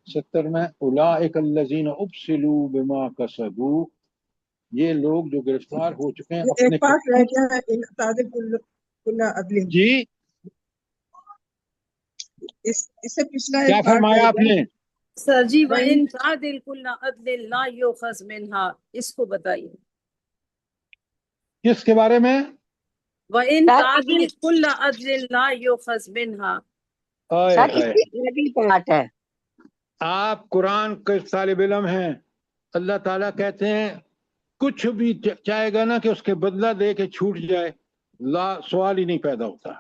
70 میں، اولئک الذین ابسلوا بما کسبوا، یہ لوگ جو گرفتار ہو چکے ہیں اپنے ایک پارٹ رہ گیا ہے، ان تعدل کل عدل. جی اس سے پچھلا کیا ایک پارٹ فرمایا رہ آپ گیا. نے؟ سر جی وَإِن تَعْدِلْ كُلَّ عَدْلٍ لَا يُؤْخَذْ مِنْهَا، اس کو بتائیے. کس کے بارے میں؟ وَإِن سر تَعْدِلْ كُلَّ عَدْلٍ لَا يُؤْخَذْ مِنْهَا. آئے سر ہائے، اس کی بھی بات ہے. آپ قرآن کے طالب علم ہیں، اللہ تعالیٰ کہتے ہیں کچھ بھی چاہے گا نا کہ اس کے بدلہ دے کے چھوٹ جائے، لا سوال ہی نہیں پیدا ہوتا.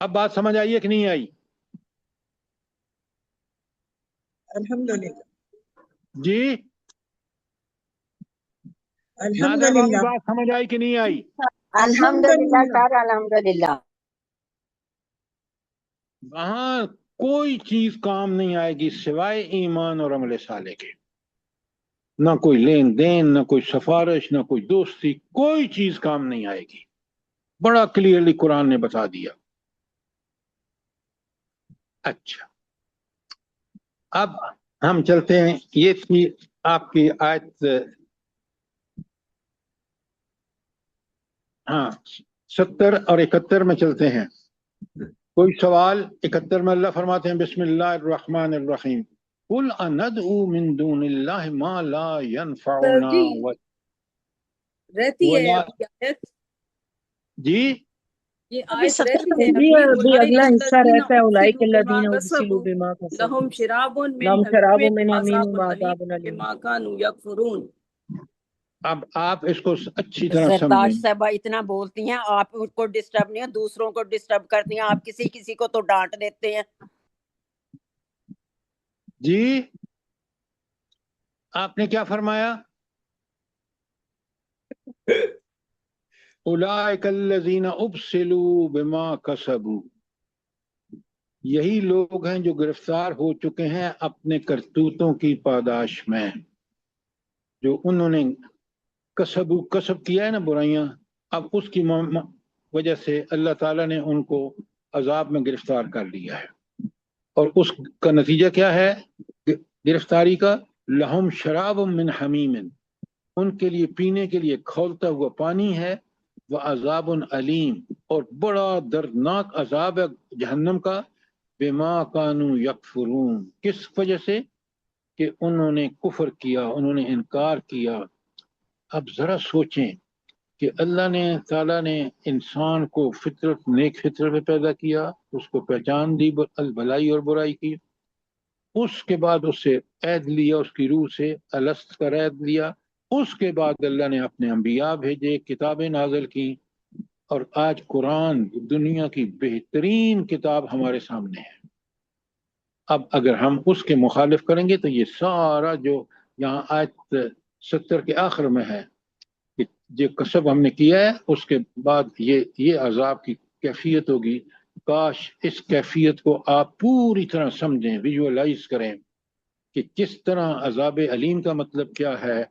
اب بات سمجھ آئی ہے کہ نہیں آئی؟ الحمدللہ. جی نادر بابو، الحمدللہ. بات سمجھ آئی کہ نہیں آئی؟ الحمدللہ سر، الحمدللہ. وہاں کوئی چیز کام نہیں آئے گی سوائے ایمان اور عمل صالح کے. نہ کوئی لین دین، نہ کوئی سفارش، نہ کوئی دوستی، کوئی چیز کام نہیں آئے گی. بڑا کلیئرلی قرآن نے بتا دیا. اچھا اب ہم چلتے ہیں، یہ تھی آپ کی آیت، ہاں 70 اور 71 میں چلتے ہیں. کوئی سوال؟ 71 میں اللہ فرماتے ہیں بسم اللہ الرحمن الرحیم، قل اندعو من دون اللہ ما لا سر ينفعنا جی رہتی ہے ولا. ابھی آیت، جی یہ ابھی آیت 70 رہتی ہے ابھی ابھی. اگلا اولئک حصہ الذین رہتا ہے، اولئک ابسلوا بما الذین ابسلوا کسبوا بما کسبوا لهم شراب من لهم شراب حمیم من حمیم وعذاب وعذاب علیم علیم. بما كانوا یکفرون. اب آپ اس کو اچھی طرح زرتاج سمجھیں. صاحبہ اتنا بولتی ہیں، آپ ان کو ڈسٹرب نہیں ہیں، دوسروں کو ڈسٹرب کرتی ہیں. آپ کسی کسی کو تو ڈانٹ دیتے ہیں. جی آپ نے کیا فرمایا؟ اولئک الذین ابسلوا بما کسبوا، یہی لوگ ہیں جو گرفتار ہو چکے ہیں اپنے کرتوتوں کی پاداش میں. جو انہوں نے کسب کیا ہے نا برائیاں، اب اس کی وجہ سے اللہ تعالیٰ نے ان کو عذاب میں گرفتار کر لیا ہے. اور اس کا نتیجہ کیا ہے گرفتاری کا؟ لہم شراب من حمیم، ان کے لیے پینے کے لیے کھولتا ہوا پانی ہے، وعذاب علیم، اور بڑا دردناک عذاب ہے جہنم کا، بما کانوا یکفرون، کس وجہ سے؟ کہ انہوں نے کفر کیا، انہوں نے انکار کیا. اب ذرا سوچیں کہ اللہ نے تعالیٰ نے انسان کو فطرت، نیک فطرت میں پیدا کیا، اس کو پہچان دی بھلائی اور برائی کی، اس کے بعد اس سے عہد لیا، اس کی روح سے الست کا عہد لیا، اس کے بعد اللہ نے اپنے انبیاء بھیجے، کتابیں نازل کی، اور آج قرآن دنیا کی بہترین کتاب ہمارے سامنے ہے. اب اگر ہم اس کے مخالف کریں گے تو یہ سارا جو یہاں آیت 70 کے آخر میں ہے کہ جو کسب ہم نے کیا ہے، اس کے بعد یہ عذاب کی کیفیت ہوگی. کاش اس کیفیت کو آپ پوری طرح سمجھیں، ویژوالائز کریں کہ کس طرح عذاب علیم کا مطلب کیا ہے.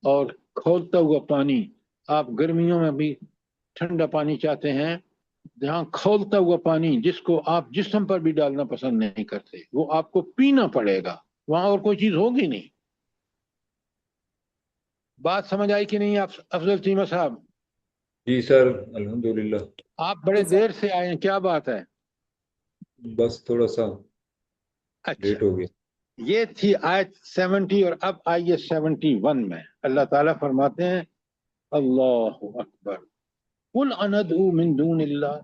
اور کھولتا ہوا پانی، آپ گرمیوں میں بھی ٹھنڈا پانی چاہتے ہیں، جہاں کھولتا ہوا پانی جس کو آپ جسم پر بھی ڈالنا پسند نہیں کرتے، وہ آپ کو پینا پڑے گا، وہاں اور کوئی چیز ہوگی نہیں. بات سمجھ آئی کہ نہیں آپ افضل چیمہ صاحب؟ جی سر الحمدللہ. آپ بڑے دیر سے آئے ہیں، کیا بات ہے؟ بس تھوڑا سا اچھا لیٹ ہو گیا. یہ تھی آیت 70، اور اب آئیے 71 میں. اللہ تعالیٰ فرماتے ہیں اللہ اکبر، قل اندعو من دون اللہ،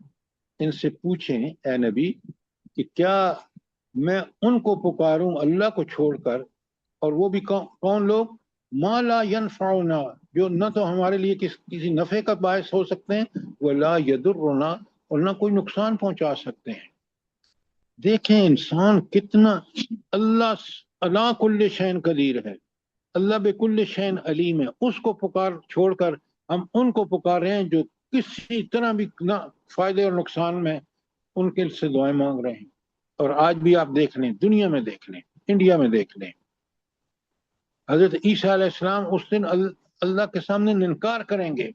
ان سے پوچھیں اے نبی کہ کیا میں ان کو پکاروں اللہ کو چھوڑ کر، اور وہ بھی کون لوگ؟ ما لا ينفعنا، جو نہ تو ہمارے لیے کسی نفع کا باعث ہو سکتے ہیں، ولا يضرنا، اور نہ کوئی نقصان پہنچا سکتے ہیں۔ دیکھیں انسان کتنا، اللہ علی کل شیء قدیر ہے، اللہ بکل شیء علیم ہے، اس کو چھوڑ کر ہم ان کو پکار رہے ہیں جو کسی طرح بھی نہ فائدے اور نقصان میں ان کے سے دعائیں مانگ رہے ہیں۔ اور آج بھی آپ دیکھ لیں، دنیا میں دیکھ لیں، انڈیا میں دیکھ لیں، حضرت عیسیٰ علیہ السلام اس دن اللہ کے سامنے انکار کریں گے،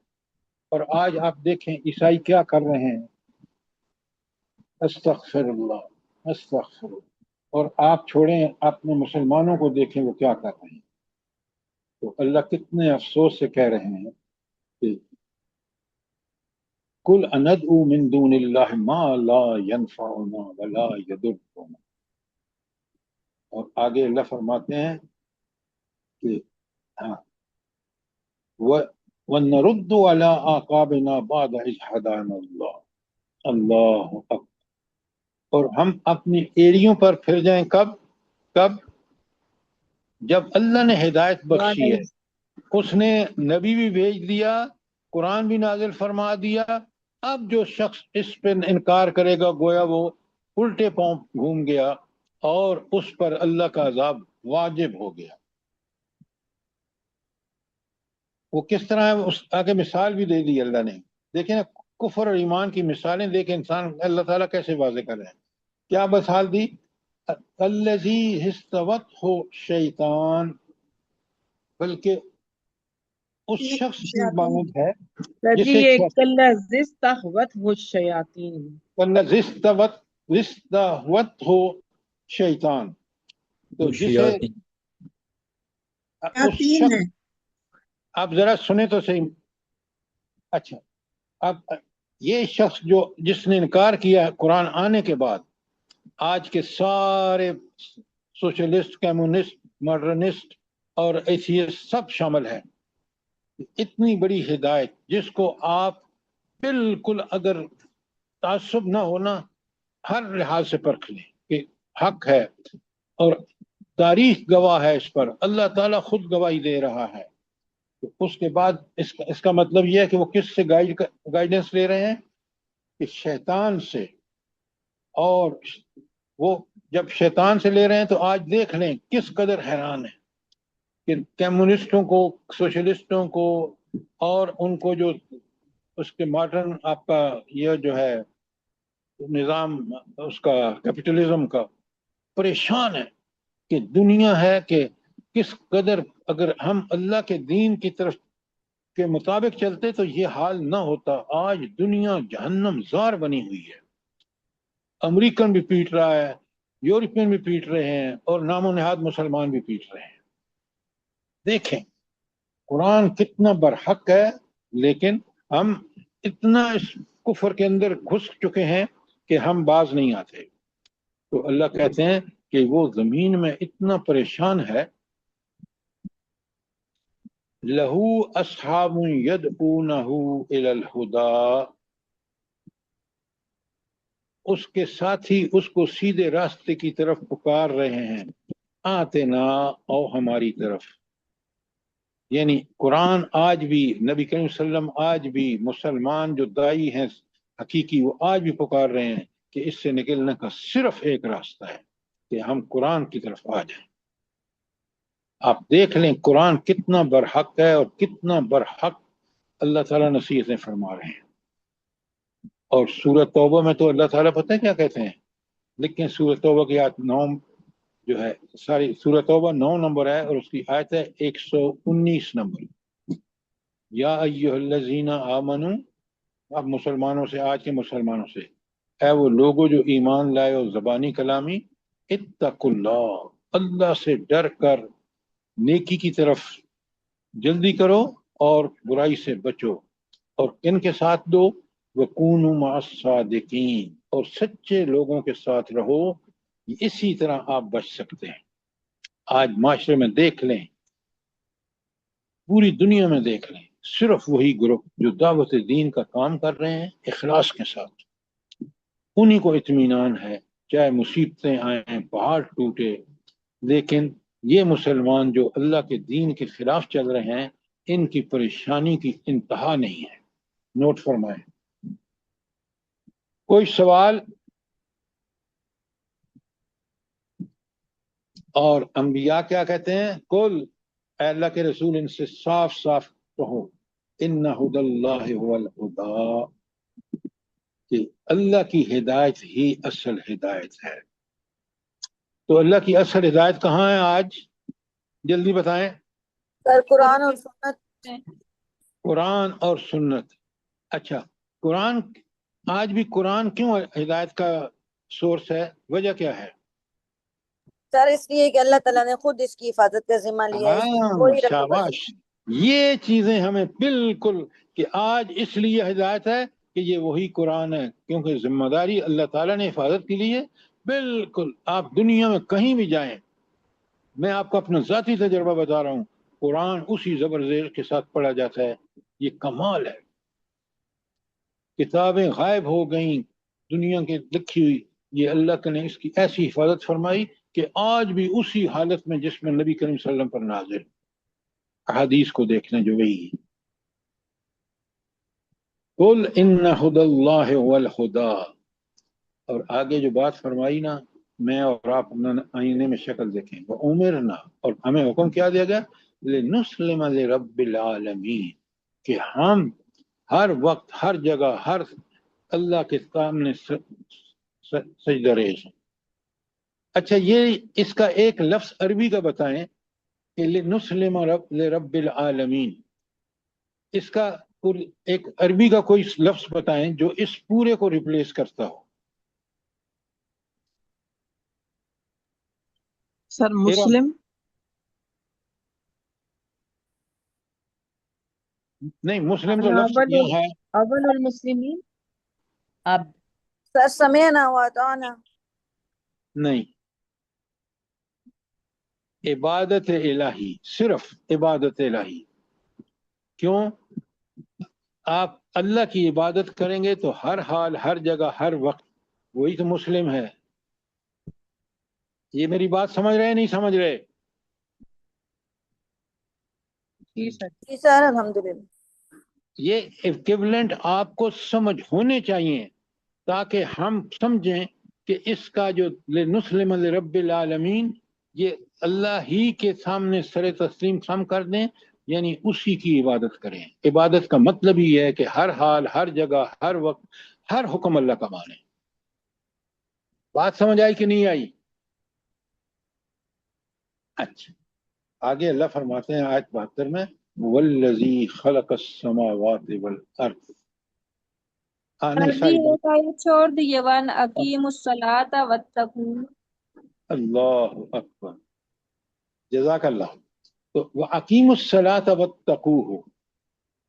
اور آج آپ دیکھیں عیسائی کیا کر رہے ہیں، استغفر اللہ استغفر اللہ۔ اور آپ چھوڑیں اپنے مسلمانوں کو دیکھیں وہ کیا کر رہے ہیں۔ تو اللہ کتنے افسوس سے کہہ رہے ہیں کہ قل اندعو من دون اللہ ما لا ينفعنا ولا يضرنا، اور آگے اللہ فرماتے ہیں کہ وَنَرُدُّ عَلَىٰ أَعْقَابِنَا بَعْدَ إِذْ هَدَانَا اللَّهُ، اللہ اکبر، اور ہم اپنی ایڑیوں پر پھر جائیں کب جب اللہ نے ہدایت بخشی ہے، اس نے نبی بھی بھیج دیا، قرآن بھی نازل فرما دیا، اب جو شخص اس پہ انکار کرے گا گویا وہ الٹے پاؤں گھوم گیا اور اس پر اللہ کا عذاب واجب ہو گیا۔ وہ کس طرح ہے، اس آگے مثال بھی دے دی اللہ نے۔ دیکھیں نا کفر اور ایمان کی مثالیں دیکھیں انسان اللہ تعالیٰ کیسے واضح کر رہے ہیں۔ کیا مثال دی؟ الذی استوتہ شیطان، بلکہ اس شخص کی مانند ہے سر جی جسے یہ کالذی استہوتہ الشیاطین، الذی استہوتہ شیطان، تو جسے اس شخص، آپ ذرا سنیں تو صحیح، اچھا اب یہ شخص جس نے انکار کیا قرآن آنے کے بعد، آج کے سارے سوشلسٹ، کمیونسٹ، ماڈرنسٹ اور ایتھیسٹ سب شامل ہیں، اتنی بڑی ہدایت جس کو آپ بالکل اگر تعصب نہ ہونا ہر لحاظ سے پرکھ لیں کہ حق ہے، اور تاریخ گواہ ہے اس پر، اللہ تعالیٰ خود گواہی دے رہا ہے، تو اس کے بعد اس کا مطلب یہ ہے کہ وہ کس سے گائیڈنس لے رہے ہیں؟ کہ شیطان سے۔ اور وہ جب شیطان سے لے رہے ہیں تو آج دیکھ لیں کس قدر حیران ہے کہ کمیونسٹوں کو، سوشلسٹوں کو اور ان کو جو اس کے ماڈرن آپ کا یہ جو ہے نظام اس کا کیپٹلزم کا، پریشان ہے کہ دنیا ہے کہ کس قدر اگر ہم اللہ کے دین کی طرف کے مطابق چلتے تو یہ حال نہ ہوتا۔ آج دنیا جہنم زار بنی ہوئی ہے، امریکن بھی پیٹ رہا ہے، یورپین بھی پیٹ رہے ہیں، اور نام و نہاد مسلمان بھی پیٹ رہے ہیں۔ دیکھیں قرآن کتنا برحق ہے، لیکن ہم اتنا اس کفر کے اندر گھس چکے ہیں کہ ہم باز نہیں آتے۔ تو اللہ کہتے ہیں کہ وہ زمین میں اتنا پریشان ہے، لہو اصحاب یدعونہ الی الہدی، اس کے ساتھی اس کو سیدھے راستے کی طرف پکار رہے ہیں، آتنا، او ہماری طرف۔ یعنی قرآن آج بھی، نبی کریم صلی اللہ علیہ وسلم آج بھی، مسلمان جو دائی ہیں حقیقی وہ آج بھی پکار رہے ہیں کہ اس سے نکلنے کا صرف ایک راستہ ہے کہ ہم قرآن کی طرف آ جائیں۔ آپ دیکھ لیں قرآن کتنا برحق ہے اور کتنا برحق اللہ تعالیٰ نصیحتیں فرما رہے ہیں۔ اور سورۃ توبہ میں تو اللہ تعالیٰ پتہ ہے کیا کہتے ہیں؟ لیکن سورۃ توبہ کی آیت 9 جو ہے، ساری سورۃ توبہ 9 نمبر ہے اور اس کی آیت ہے 119 نمبر۔ یا ایھا الذین آمنو، اب مسلمانوں سے، آج کے مسلمانوں سے، اے وہ لوگوں جو ایمان لائے اور زبانی کلامی، اتقوا اللہ، اللہ سے ڈر کر نیکی کی طرف جلدی کرو اور برائی سے بچو، اور ان کے ساتھ دو، وَكُونُوا مَعَ الصَّادِقِينَ، اور سچے لوگوں کے ساتھ رہو، اسی طرح آپ بچ سکتے ہیں۔ آج معاشرے میں دیکھ لیں، پوری دنیا میں دیکھ لیں، صرف وہی گروپ جو دعوت دین کا کام کر رہے ہیں اخلاص کے ساتھ، انہی کو اطمینان ہے، چاہے مصیبتیں آئیں، پہاڑ ٹوٹے، لیکن یہ مسلمان جو اللہ کے دین کے خلاف چل رہے ہیں ان کی پریشانی کی انتہا نہیں ہے. نوٹ فرمائیں. کوئی سوال؟ اور انبیاء کیا کہتے ہیں؟ کل، اے اللہ کے رسول ان سے صاف صاف کہو ان ہدی اللہ هو الہدی، کہ اللہ کی ہدایت ہی اصل ہدایت ہے. تو اللہ کی اصل ہدایت کہاں ہے آج؟ جلدی بتائیں. سر قرآن اور سنت. قرآن اور سنت. اچھا، قرآن، آج بھی قرآن کیوں ہدایت کا سورس ہے؟ وجہ کیا ہے؟ سر اس لیے کہ اللہ تعالیٰ نے خود اس کی حفاظت کا ذمہ لیا ہے، اس کی ہاں، کوئی شاباش. یہ چیزیں ہمیں بالکل، کہ آج اس لیے ہدایت ہے کہ یہ وہی قرآن ہے، کیونکہ ذمہ داری اللہ تعالیٰ نے حفاظت کے لیے. بالکل، آپ دنیا میں کہیں بھی جائیں، میں آپ کو اپنا ذاتی تجربہ بتا رہا ہوں، قرآن اسی زبر زیر کے ساتھ پڑھا جاتا ہے. یہ کمال ہے. کتابیں غائب ہو گئیں دنیا کے لکھی ہوئی، یہ اللہ نے اس کی ایسی حفاظت فرمائی کہ آج بھی اسی حالت میں جس میں نبی کریم صلی اللہ علیہ وسلم پر نازل. احادیث کو دیکھنا جو وہی ہے. قل ان ہدی اللہ هو الہدی. اور آگے جو بات فرمائی نا، میں اور آپ آئینے میں شکل دیکھیں. وہ امرنا، اور ہمیں حکم کیا دیا گیا، لنسلم لرب العالمین، کہ ہم ہر وقت ہر جگہ ہر اللہ کے سامنے سجدہ ریز ہیں. اچھا، یہ اس کا ایک لفظ عربی کا بتائیں کہ لنسلم لرب العالمین، اس کا ایک عربی کا کوئی لفظ بتائیں جو اس پورے کو ریپلیس کرتا ہو. سر مسلم. نہیں، مسلم تو لفظ یہاں ہے. اول المسلمین. اب سر سمعنا واطعنا. نہیں، عبادت الہی، صرف عبادت الہی. کیوں؟ آپ اللہ کی عبادت کریں گے تو ہر حال ہر جگہ ہر وقت، وہی تو مسلم ہے. یہ میری بات سمجھ رہے ہیں نہیں سمجھ رہے؟ جی سر الحمدللہ. یہ ایکویولنٹ آپ کو سمجھ ہونے چاہیے تاکہ ہم سمجھیں کہ اس کا جو لنسلم لرب العالمین، یہ اللہ ہی کے سامنے سر تسلیم خم کر دیں، یعنی اسی کی عبادت کریں. عبادت کا مطلب ہی ہے کہ ہر حال ہر جگہ ہر وقت ہر حکم اللہ کا مانیں. بات سمجھ آئی کہ نہیں آئی؟ اچھا، آگے اللہ فرماتے ہیں آیت 72 میں، والذی خلق السماوات والارض. سر جی ایک آیت چھوڑ دیے، وان اقیم الصلاۃ واتقوا. اللہ اکبر، جزاک اللہ. تو وَأَقِیمُوا الصَّلَاةَ وَاتَّقُوهُ،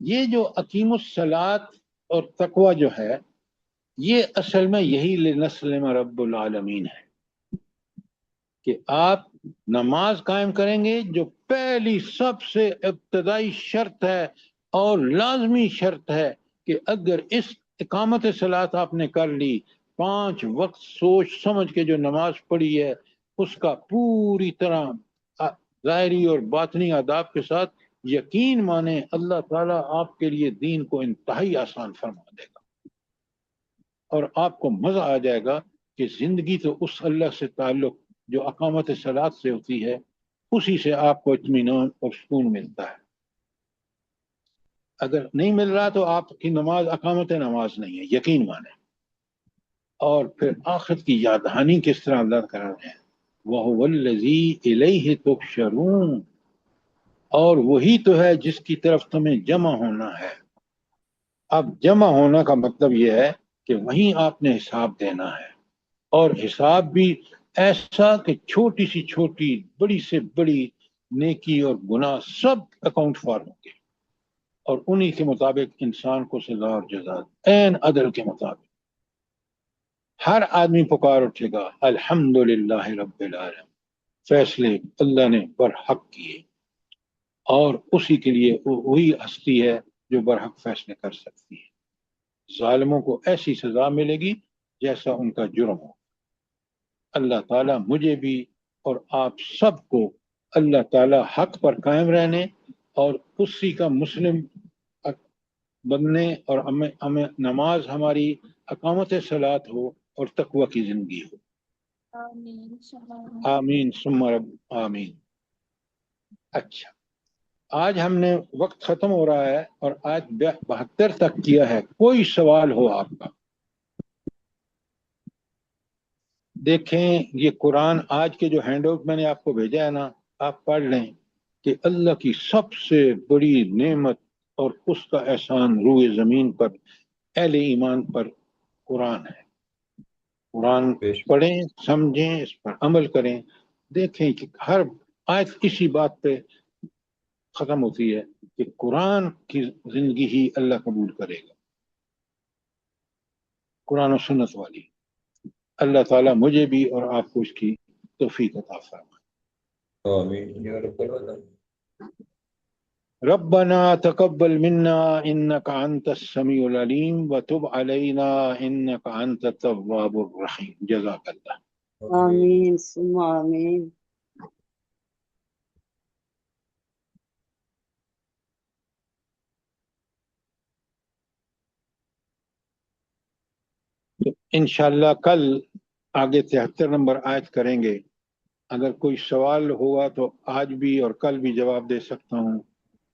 یہ جو اقیم الصلاۃ اور تقوی جو ہے، یہ اصل میں یہی لنسلم رب العالمین ہے، کہ آپ نماز قائم کریں گے جو پہلی سب سے ابتدائی شرط ہے اور لازمی شرط ہے، کہ اگر اس اقامت صلاۃ آپ نے کر لی، 5 وقت سوچ سمجھ کے جو نماز پڑھی ہے اس کا پوری طرح ظاہری اور باطنی آداب کے ساتھ یقین مانیں، اللہ تعالیٰ آپ کے لیے دین کو انتہائی آسان فرما دے گا، اور آپ کو مزہ آ جائے گا کہ زندگی تو اس اللہ سے تعلق جو اقامت صلاۃ سے ہوتی ہے، اسی سے آپ کو اطمینان اور سکون ملتا ہے. اگر نہیں مل رہا تو آپ کی نماز اقامت نماز نہیں ہے، یقین مانیں. اور پھر آخرت کی یاد دہانی کس طرح اللہ کر رہے ہیں، وَهُوَ الَّذِي إِلَيْهِ تُحْشَرُونَ، اور وہی تو ہے جس کی طرف تمہیں جمع ہونا ہے. اب جمع ہونا کا مطلب یہ ہے کہ وہیں آپ نے حساب دینا ہے، اور حساب بھی ایسا کہ چھوٹی سی چھوٹی، بڑی سے بڑی نیکی اور گناہ سب اکاؤنٹ فار ہوں گے، اور انہی کے مطابق انسان کو سزا اور جزا عین عدل کے مطابق. ہر آدمی پکار اٹھے گا الحمدللہ رب العالمین، فیصلے اللہ نے برحق کیے، اور اسی کے لیے وہی ہستی ہے جو برحق فیصلے کر سکتی ہے. ظالموں کو ایسی سزا ملے گی جیسا ان کا جرم ہو. اللہ تعالیٰ مجھے بھی اور آپ سب کو اللہ تعالی حق پر قائم رہنے اور اسی کا مسلم بننے اور ہمیں نماز ہماری اقامت صلاۃ ہو اور تقوی کی زندگی ہو. آمین ثم رب آمین. اچھا، آج ہم نے وقت ختم ہو رہا ہے اور آج 72 تک کیا ہے. کوئی سوال ہو آپ کا؟ دیکھیں یہ قرآن آج کے جو ہینڈ آؤٹ میں نے آپ کو بھیجا ہے نا، آپ پڑھ لیں کہ اللہ کی سب سے بڑی نعمت اور اس کا احسان روئے زمین پر اہل ایمان پر قرآن ہے. قرآن پڑھیں، سمجھیں، اس پر عمل کریں. دیکھیں کہ ہر آیت اسی بات پہ ختم ہوتی ہے کہ قرآن کی زندگی ہی اللہ قبول کرے گا، قرآن و سنت والی. اللہ تعالیٰ مجھے بھی اور آپ کو اس کی توفیق عطا فرمائے. آمین یا رب العالمین. ربنا تقبل منا انك انت السميع العليم وتب علينا انك انت التواب الرحيم. جزاك الله. آمین ثم آمین. تو انشاءاللہ کل آگے 73 نمبر آیت کریں گے. اگر کوئی سوال ہوگا تو آج بھی اور کل بھی جواب دے سکتا ہوں.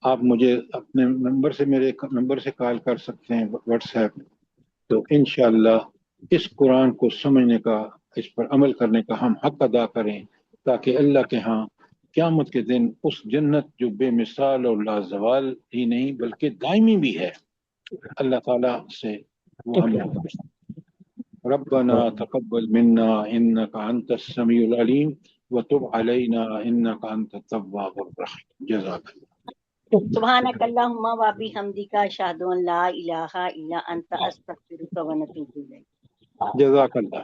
آپ مجھے اپنے نمبر سے میرے نمبر سے کال کر سکتے ہیں واٹس ایپ. تو انشاءاللہ اس قرآن کو سمجھنے کا، اس پر عمل کرنے کا ہم حق ادا کریں تاکہ اللہ کے ہاں قیامت کے دن اس جنت جو بے مثال اور لازوال ہی نہیں بلکہ دائمی بھی ہے، اللہ تعالیٰ سے وہ ہم ربنا تقبل منا انك انت السميع العليم وتب علينا انك انت التواب الرحيم. جزاك الله. سبحانك اللهم وبحمدك اشهد ان لا اله الا انت استغفرك ونتوب اليك. جزاك الله.